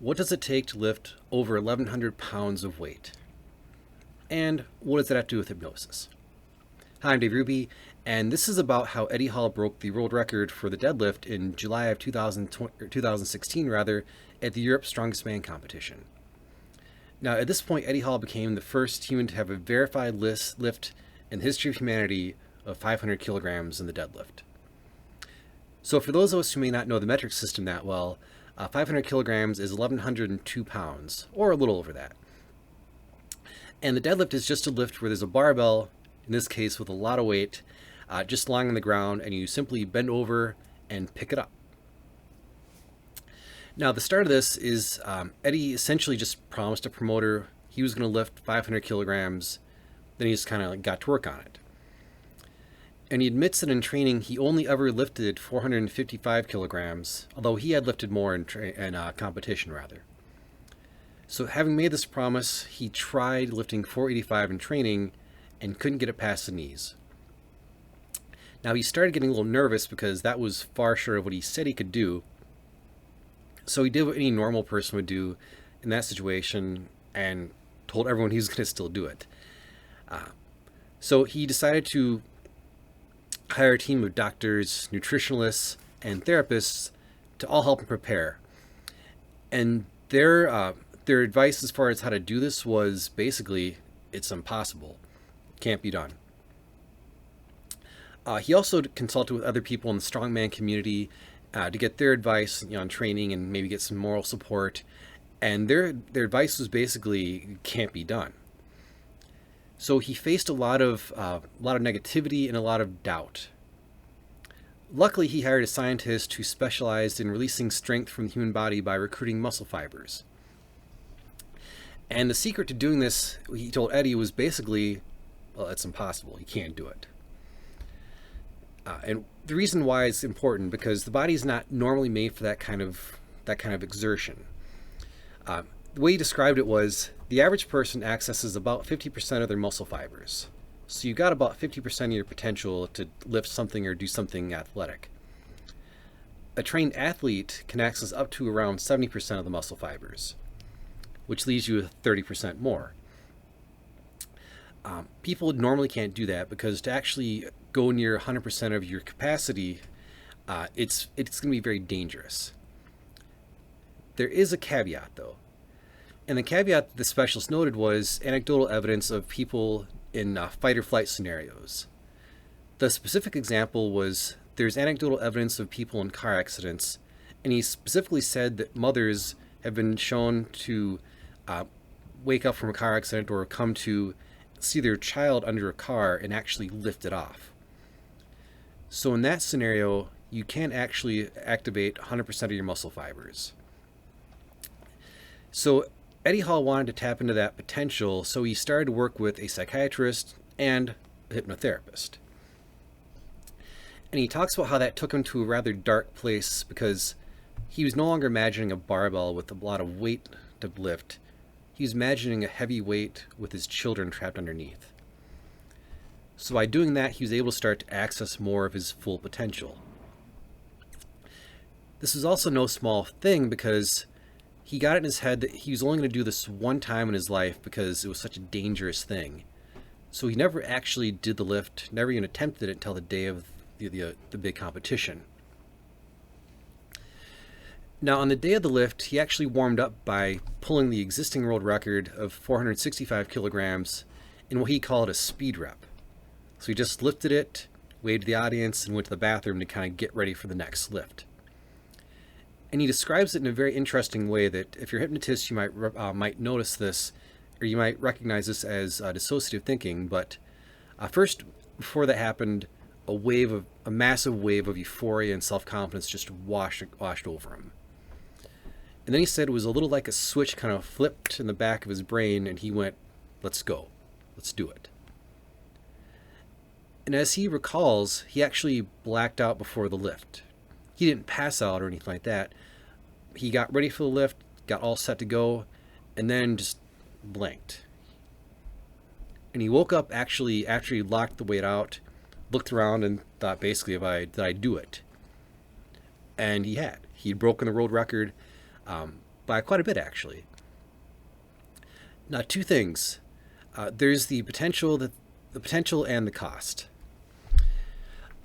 What does it take to lift over 1,100 pounds of weight? And what does that have to do with hypnosis? Hi, I'm Dave Ruby, and this is about how Eddie Hall broke the world record for the deadlift in July of 2016 at the Europe Strongest Man competition. Now, at this point, Eddie Hall became the first human to have a verified lift in the history of humanity of 500 kilograms in the deadlift. So for those of us who may not know the metric system that well, 500 kilograms is 1,102 pounds, or a little over that. And the deadlift is just a lift where there's a barbell, in this case with a lot of weight, just lying on the ground, and you simply bend over and pick it up. Now, the start of this is Eddie essentially just promised a promoter he was going to lift 500 kilograms, then he just kind of got to work on it. And he admits that in training he only ever lifted 455 kilograms, although he had lifted more in competition rather. So having made this promise, he tried lifting 485 in training and couldn't get it past the knees. Now he started getting a little nervous because that was far short of what he said he could do. So he did what any normal person would do in that situation and told everyone he was going to still do it. So he decided to hire a team of doctors, nutritionalists, and therapists to all help him prepare. And their advice as far as how to do this was basically, it's impossible. Can't be done. He also consulted with other people in the strongman community to get their advice on training and maybe get some moral support. And their advice was basically, can't be done. So he faced a lot of negativity and a lot of doubt. Luckily, he hired a scientist who specialized in releasing strength from the human body by recruiting muscle fibers. And the secret to doing this, he told Eddie, was basically, well, it's impossible. You can't do it. And the reason why is important because the body is not normally made for that kind of exertion. The way he described it was, the average person accesses about 50% of their muscle fibers. So you've got about 50% of your potential to lift something or do something athletic. A trained athlete can access up to around 70% of the muscle fibers, which leaves you with 30% more. People normally can't do that because to actually go near 100% of your capacity, it's going to be very dangerous. There is a caveat, though. And the caveat that the specialist noted was anecdotal evidence of people in fight or flight scenarios. The specific example was there's anecdotal evidence of people in car accidents, and he specifically said that mothers have been shown to wake up from a car accident or come to see their child under a car and actually lift it off. So in that scenario, you can't actually activate 100% of your muscle fibers. So Eddie Hall wanted to tap into that potential, so he started to work with a psychiatrist and a hypnotherapist. And he talks about how that took him to a rather dark place because he was no longer imagining a barbell with a lot of weight to lift. He was imagining a heavy weight with his children trapped underneath. So by doing that, he was able to start to access more of his full potential. This is also no small thing because he got it in his head that he was only going to do this one time in his life because it was such a dangerous thing. So he never actually did the lift, never even attempted it until the day of the big competition. Now, on the day of the lift, he actually warmed up by pulling the existing world record of 465 kilograms in what he called a speed rep. So he just lifted it, waved to the audience, and went to the bathroom to kind of get ready for the next lift. And he describes it in a very interesting way that if you're a hypnotist, you might notice this, or you might recognize this as dissociative thinking. But first, before that happened, a massive wave of euphoria and self-confidence just washed over him. And then he said it was a little like a switch kind of flipped in the back of his brain, and he went, "Let's go, let's do it." And as he recalls, he actually blacked out before the lift. He didn't pass out or anything like that. He got ready for the lift, got all set to go, and then just blanked. And he woke up actually after he locked the weight out, looked around and thought basically, did I do it? And he had. He'd broken the world record. by quite a bit, actually. Now, two things. There's the potential and the cost.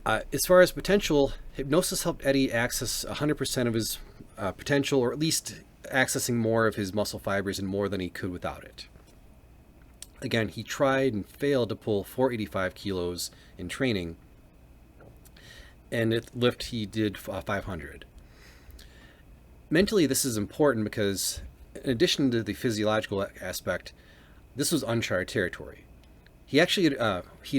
As far as potential, hypnosis helped Eddie access 100% of his potential, or at least accessing more of his muscle fibers and more than he could without it. Again, he tried and failed to pull 485 kilos in training, and at lift he did 500. Mentally, this is important because in addition to the physiological aspect, this was uncharted territory. He'd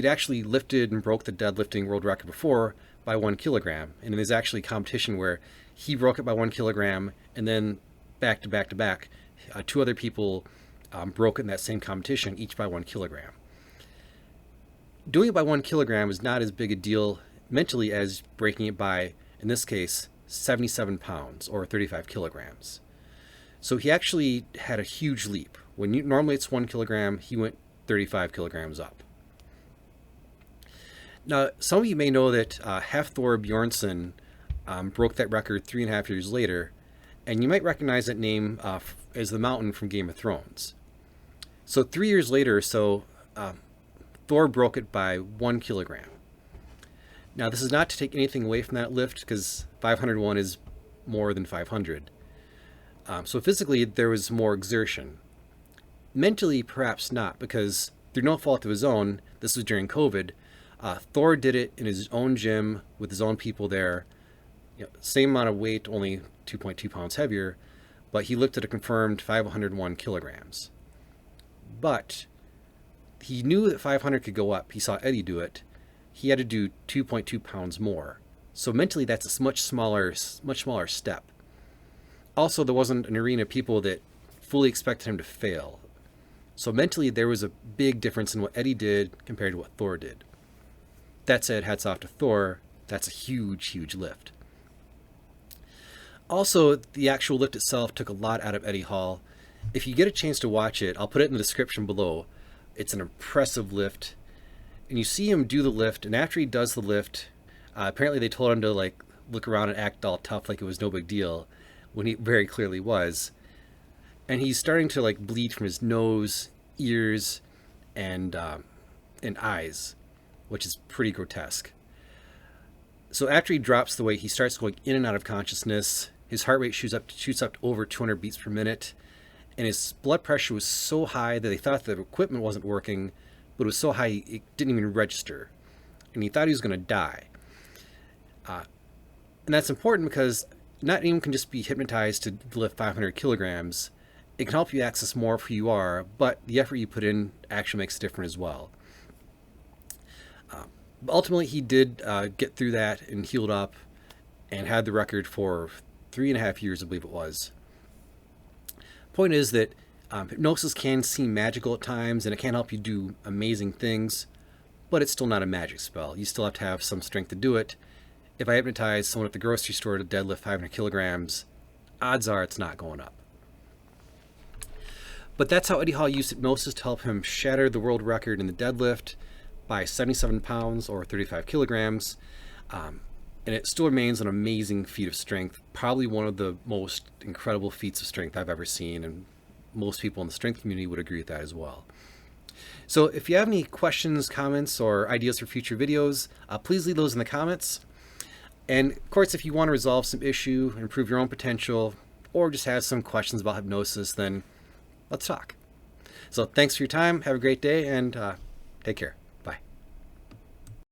actually lifted and broke the deadlifting world record before by 1 kilogram, and there's actually competition where he broke it by 1 kilogram, and then back to back, two other people broke it in that same competition, each by 1 kilogram. Doing it by 1 kilogram is not as big a deal mentally as breaking it by, in this case, 77 pounds or 35 kilograms. So he actually had a huge leap. Normally it's 1 kilogram, he went 35 kilograms up. Now, some of you may know that Hafthor Bjornsson broke that record 3.5 years later, and you might recognize that name as the mountain from Game of Thrones. So 3 years later or so, Thor broke it by 1 kilogram. Now, this is not to take anything away from that lift, because 501 is more than 500. So physically, there was more exertion. Mentally, perhaps not, because through no fault of his own, this was during COVID, Thor did it in his own gym with his own people there. Same amount of weight, only 2.2 pounds heavier, but he lifted a confirmed 501 kilograms. But he knew that 500 could go up. He saw Eddie do it. He had to do 2.2 pounds more. So mentally, that's a much smaller step. Also, there wasn't an arena of people that fully expected him to fail. So mentally, there was a big difference in what Eddie did compared to what Thor did. That said, hats off to Thor. That's a huge, huge lift. Also, the actual lift itself took a lot out of Eddie Hall. If you get a chance to watch it, I'll put it in the description below. It's an impressive lift. And you see him do the lift, and after he does the lift, apparently they told him to look around and act all tough like it was no big deal, when he very clearly was. And he's starting to bleed from his nose, ears, and eyes, which is pretty grotesque. So after he drops the weight, he starts going in and out of consciousness. His heart rate shoots up to over 200 beats per minute, and his blood pressure was so high that they thought the equipment wasn't working, but it was so high it didn't even register, and he thought he was going to die. And that's important because not anyone can just be hypnotized to lift 500 kilograms. It can help you access more of who you are, but the effort you put in actually makes it different as well. Ultimately, he did get through that and healed up and had the record for 3.5 years, I believe it was. Point is that hypnosis can seem magical at times, and it can help you do amazing things, but it's still not a magic spell. You still have to have some strength to do it. If I hypnotize someone at the grocery store to deadlift 500 kilograms, odds are it's not going up. But that's how Eddie Hall used hypnosis to help him shatter the world record in the deadlift by 77 pounds or 35 kilograms. And it still remains an amazing feat of strength, probably one of the most incredible feats of strength I've ever seen, and most people in the strength community would agree with that as well. So if you have any questions, comments, or ideas for future videos, please leave those in the comments. And of course, if you want to resolve some issue, improve your own potential, or just have some questions about hypnosis, then let's talk. So thanks for your time. Have a great day, and take care.